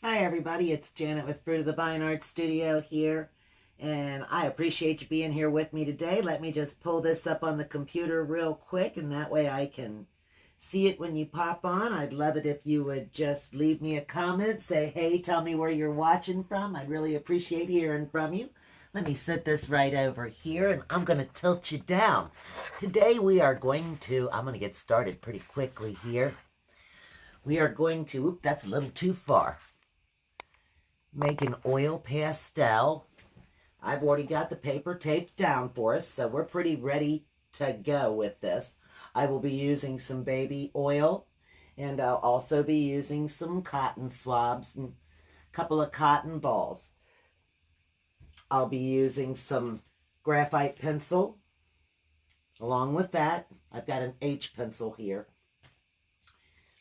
Hi everybody, it's Janet with Fruit of the Vine Art Studio here, and I appreciate you being here with me today. Let me just pull this up on the computer real quick, and that way I can see it when you pop on. I'd love it if you would just leave me a comment, say, hey, tell me where you're watching from. I'd really appreciate hearing from you. Let me set this right over here, and I'm going to tilt you down. Today we are I'm going to get started pretty quickly here. We are going to, oop, that's a little too far. Make an oil pastel. I've already got the paper taped down for us, so we're pretty ready to go with this. I will be using some baby oil, and I'll also be using some cotton swabs and a couple of cotton balls. I'll be using some graphite pencil. Along with that, I've got an H pencil here.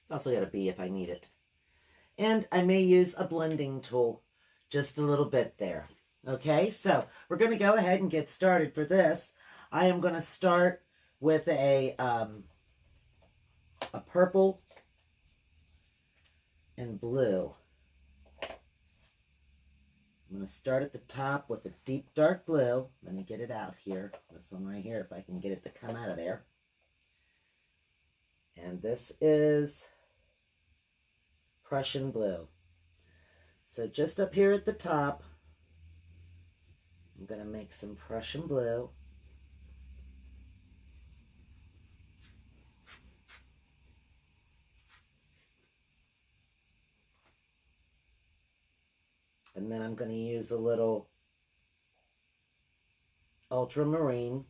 I've also got a B if I need it. And I may use a blending tool just a little bit there. Okay, so we're going to go ahead and get started for this. I am going to start with a purple and blue. I'm going to start at the top with a deep dark blue. Let me get it out here. This one right here, if I can get it to come out of there. And this is Prussian blue. So just up here at the top, I'm going to make some Prussian blue. And then I'm going to use a little ultramarine.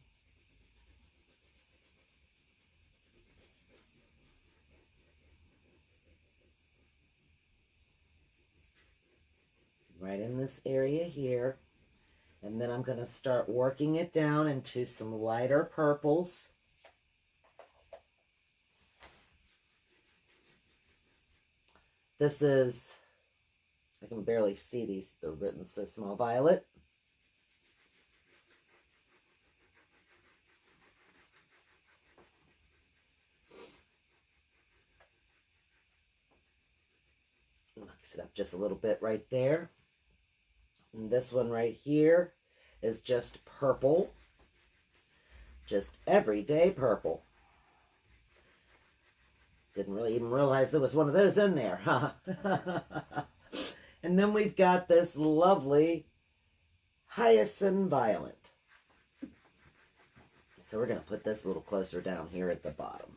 Right in this area here. And then I'm going to start working it down into some lighter purples. This is, I can barely see these, they're written so small. Violet. Mix it up just a little bit right there. And this one right here is just purple. Just everyday purple. Didn't really even realize there was one of those in there, huh? And then we've got this lovely hyacinth violet. So we're going to put this a little closer down here at the bottom.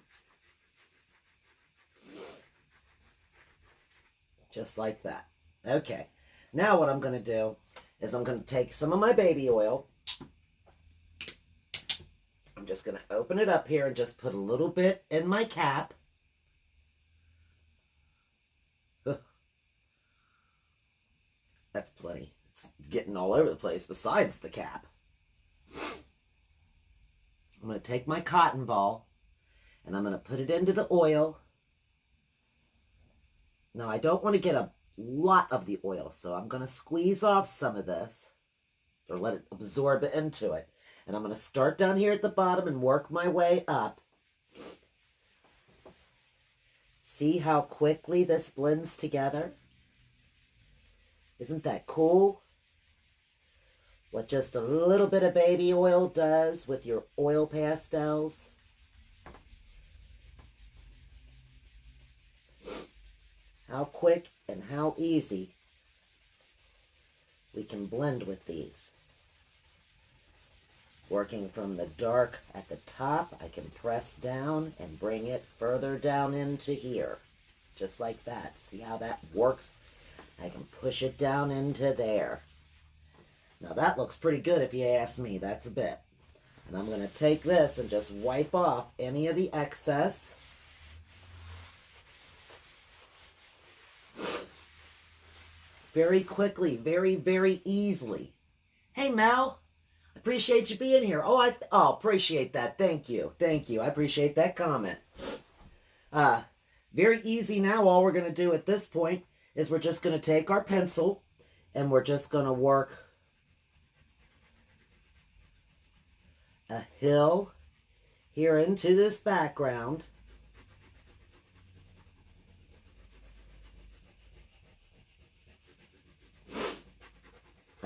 Just like that. Okay. Now what I'm going to do is I'm going to take some of my baby oil. I'm just going to open it up here and just put a little bit in my cap. That's plenty. It's getting all over the place besides the cap. I'm going to take my cotton ball and I'm going to put it into the oil. Now I don't want to get a lot of the oil, so I'm going to squeeze off some of this or let it absorb into it. And I'm going to start down here at the bottom and work my way up. See how quickly this blends together? Isn't that cool? What just a little bit of baby oil does with your oil pastels. How quick and how easy we can blend with these. Working from the dark at the top, I can press down and bring it further down into here. Just like that. See how that works? I can push it down into there. Now that looks pretty good if you ask me. That's a bit. And I'm going to take this and just wipe off any of the excess. Very quickly, very, very easily. Hey, Mel. Appreciate you being here. Oh, appreciate that. Thank you. Thank you. I appreciate that comment. Very easy now. All we're going to do at this point is we're just going to take our pencil and we're just going to work a hill here into this background.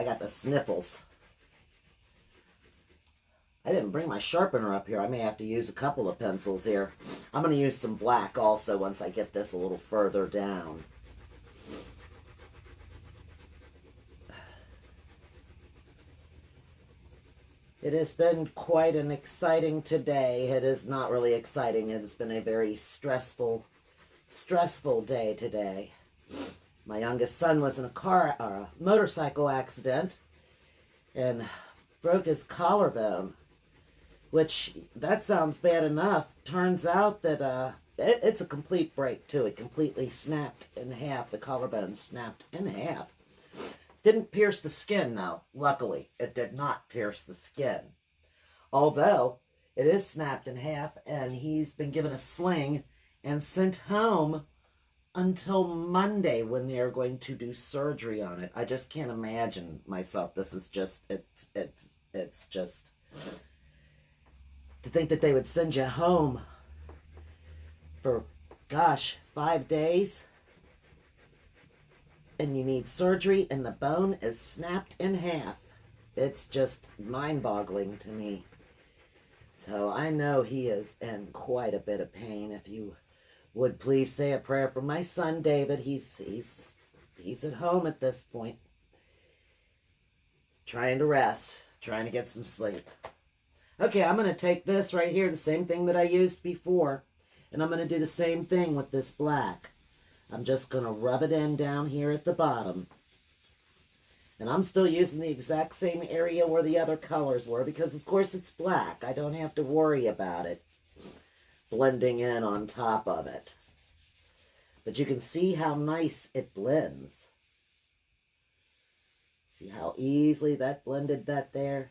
I got the sniffles. I didn't bring my sharpener up here. I may have to use a couple of pencils here. I'm going to use some black also once I get this a little further down. It has been quite an exciting today. It is not really exciting. It has been a very stressful day today. My youngest son was in a motorcycle accident and broke his collarbone, which, that sounds bad enough. Turns out that it's a complete break, too. It completely snapped in half. The collarbone snapped in half. Didn't pierce the skin, though. Luckily, it did not pierce the skin. Although, it is snapped in half, and he's been given a sling and sent home until Monday when they are going to do surgery on it. I just can't imagine myself. This is just, it's just, to think that they would send you home for, gosh, 5 days, and you need surgery, and the bone is snapped in half. It's just mind-boggling to me. So I know he is in quite a bit of pain. If you would please say a prayer for my son, David. He's at home at this point, trying to rest, trying to get some sleep. Okay, I'm going to take this right here, the same thing that I used before, and I'm going to do the same thing with this black. I'm just going to rub it in down here at the bottom. And I'm still using the exact same area where the other colors were, because of course it's black. I don't have to worry about it blending in on top of it. But you can see how nice it blends. See how easily that blended that there?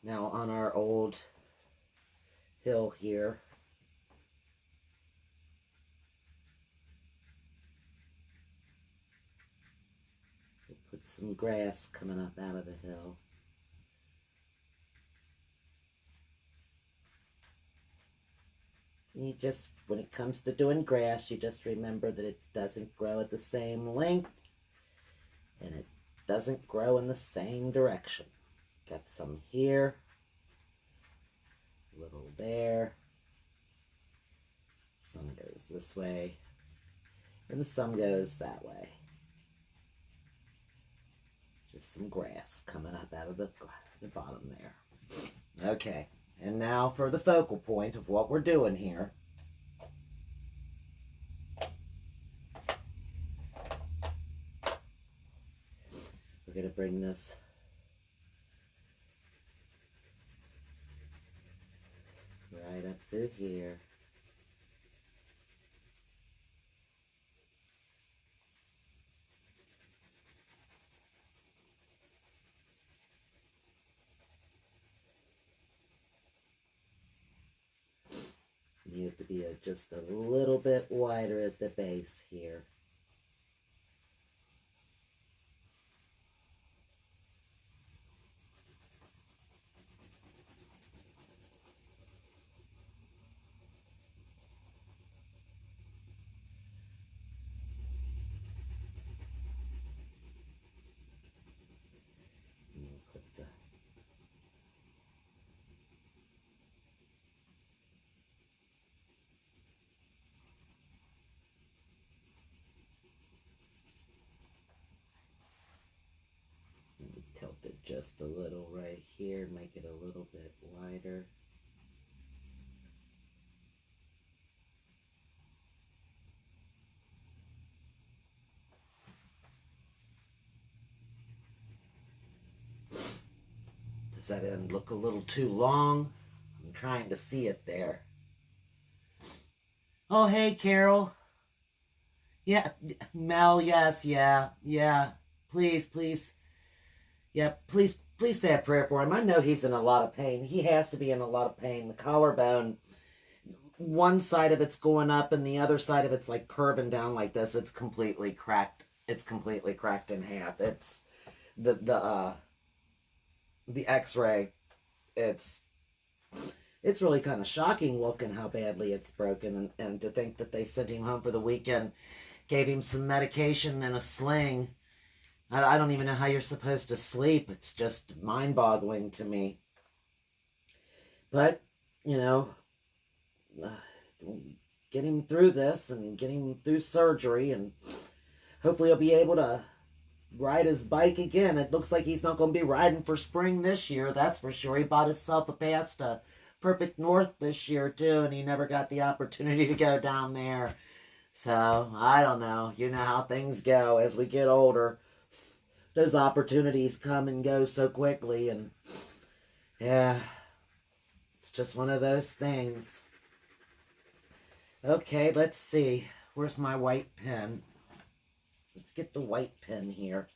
Now on our old hill here, we'll put some grass coming up out of the hill. You just, when it comes to doing grass, you just remember that it doesn't grow at the same length, and it doesn't grow in the same direction. Got some here, a little there, some goes this way, and some goes that way. Just some grass coming up out of the bottom there. Okay. And now for the focal point of what we're doing here. We're going to bring this right up through here. You have to be just a little bit wider at the base here. And we'll put the tilt it just a little right here, make it a little bit wider. Does that end look a little too long? I'm trying to see it there. Oh, hey, Carol. Yeah, Mel, yes, yeah. Please. Yeah, please say a prayer for him. I know he's in a lot of pain. He has to be in a lot of pain. The collarbone, one side of it's going up and the other side of it's like curving down like this. It's completely cracked. It's completely cracked in half. It's the X-ray. It's really kind of shocking looking how badly it's broken, and to think that they sent him home for the weekend. Gave him some medication and a sling. I don't even know how you're supposed to sleep. It's just mind-boggling to me. But, you know, get him through this and get him through surgery, and hopefully he'll be able to ride his bike again. It looks like he's not going to be riding for spring this year, that's for sure. He bought himself a pass to Perfect North this year, too, and he never got the opportunity to go down there. So, I don't know. You know how things go as we get older. Those opportunities come and go so quickly, and yeah, it's just one of those things. Okay, let's see. Where's my white pen? Let's get the white pen here.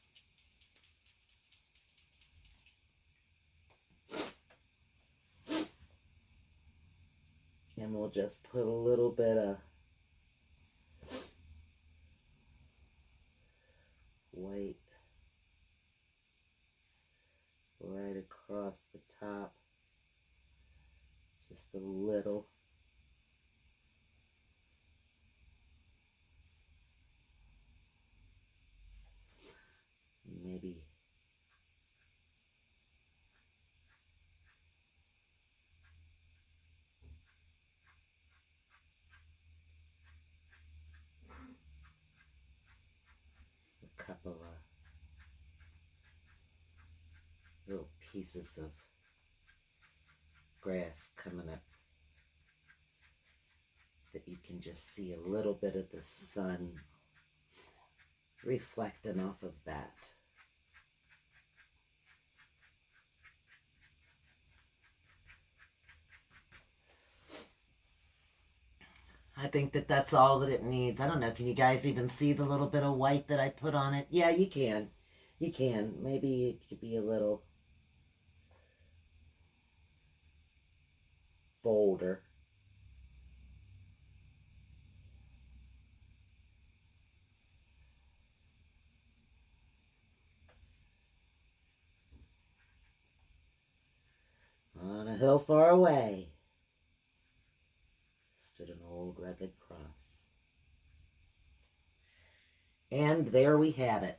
And we'll just put a little bit of white right across the top. Just a little. Maybe a couple of little pieces of grass coming up that you can just see a little bit of the sun reflecting off of that. I think that that's all that it needs. I don't know. Can you guys even see the little bit of white that I put on it? Yeah, you can. You can. Maybe it could be a little bolder. On a hill far away stood an old rugged cross. And there we have it.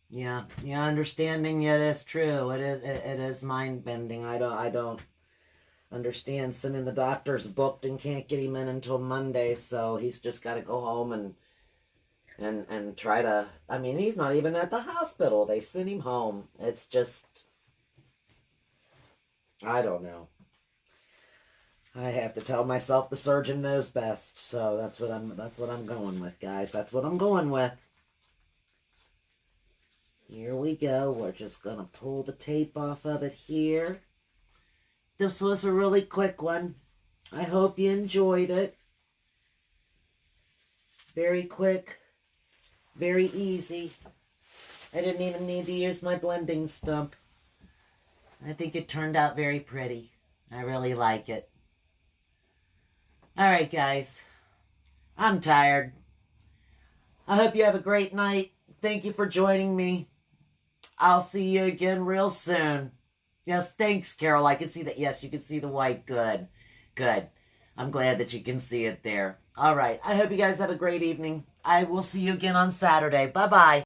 Yeah, understanding it is true. It is mind-bending. I don't understand. Sending the doctor's booked and can't get him in until Monday, so he's just got to go home and try to, I mean, he's not even at the hospital. They sent him home. It's just, I don't know. I have to tell myself the surgeon knows best. So that's what I'm going with, guys. That's what I'm going with. Here we go. We're just going to pull the tape off of it here. This was a really quick one. I hope you enjoyed it. Very quick. Very easy. I didn't even need to use my blending stump. I think it turned out very pretty. I really like it. Alright, guys. I'm tired. I hope you have a great night. Thank you for joining me. I'll see you again real soon. Yes, thanks, Carol. I can see that. Yes, you can see the white. Good. Good. I'm glad that you can see it there. All right. I hope you guys have a great evening. I will see you again on Saturday. Bye-bye.